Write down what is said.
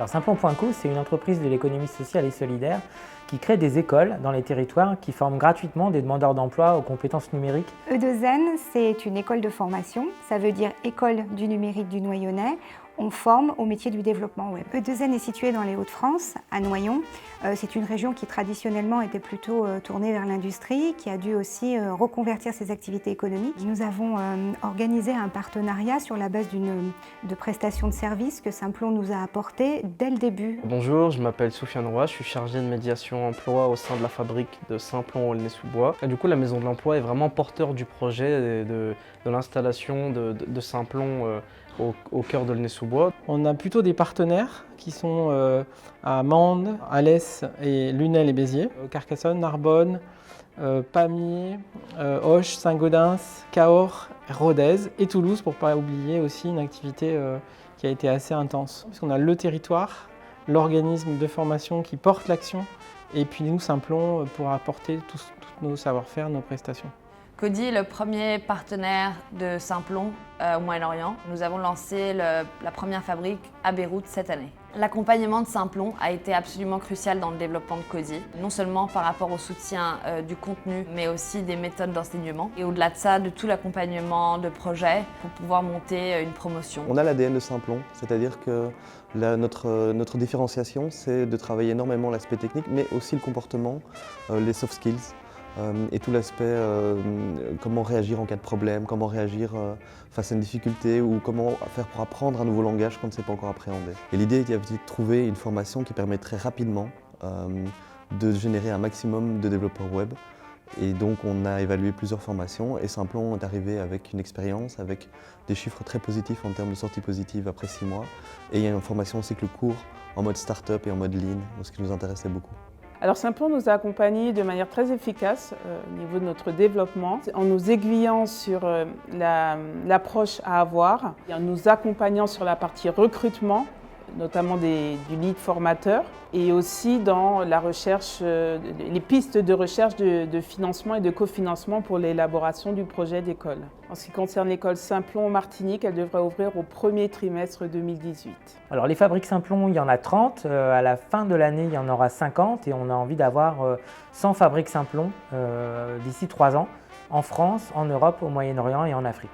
Alors Simplon.co, c'est une entreprise de l'économie sociale et solidaire qui crée des écoles dans les territoires qui forment gratuitement des demandeurs d'emploi aux compétences numériques. E2N, c'est une école de formation, ça veut dire École du numérique du Noyonnais. On forme au métier du développement web. E2N est situé dans les Hauts-de-France, à Noyon. C'est une région qui traditionnellement était plutôt tournée vers l'industrie, qui a dû aussi reconvertir ses activités économiques. Nous avons organisé un partenariat sur la base de prestations de services que Simplon nous a apporté dès le début. Bonjour, je m'appelle Soufiane Roy, je suis chargé de médiation emploi au sein de la fabrique de Simplon-Aulnay-sous-Bois. Du coup, la maison de l'emploi est vraiment porteur du projet de l'installation de Simplon au cœur d'Aulnay-sous-Bois. On a plutôt des partenaires qui sont à Mende, Alès et Lunel et Béziers, Carcassonne, Narbonne, Pamiers, Auch, Saint-Gaudens, Cahors, Rodez et Toulouse, pour ne pas oublier aussi une activité qui a été assez intense. Puisqu'on a le territoire, l'organisme de formation qui porte l'action et puis nous, Simplon, pour apporter tous nos savoir-faire, nos prestations. Coty est le premier partenaire de Simplon au Moyen-Orient. Nous avons lancé la première fabrique à Beyrouth cette année. L'accompagnement de Simplon a été absolument crucial dans le développement de Coty, non seulement par rapport au soutien du contenu, mais aussi des méthodes d'enseignement. Et au-delà de ça, de tout l'accompagnement de projets pour pouvoir monter une promotion. On a l'ADN de Simplon, c'est-à-dire que notre différenciation, c'est de travailler énormément l'aspect technique, mais aussi le comportement, les soft skills. Et tout l'aspect comment réagir en cas de problème, comment réagir face à une difficulté ou comment faire pour apprendre un nouveau langage quand on ne sait pas encore appréhender. Et l'idée était de trouver une formation qui permettrait rapidement de générer un maximum de développeurs web. Et donc on a évalué plusieurs formations et Simplon est arrivé avec une expérience, avec des chiffres très positifs en termes de sorties positives après 6 mois. Et il y a une formation cycle court en mode start-up et en mode lean, ce qui nous intéressait beaucoup. Alors Simplon nous a accompagnés de manière très efficace au niveau de notre développement, en nous aiguillant sur l'approche à avoir, et en nous accompagnant sur la partie recrutement, notamment du lead formateur, et aussi dans la recherche, les pistes de recherche de financement et de cofinancement pour l'élaboration du projet d'école. En ce qui concerne l'école Simplon Martinique, elle devrait ouvrir au premier trimestre 2018. Alors les fabriques Simplon, il y en a 30, à la fin de l'année il y en aura 50 et on a envie d'avoir 100 fabriques Simplon d'ici 3 ans en France, en Europe, au Moyen-Orient et en Afrique.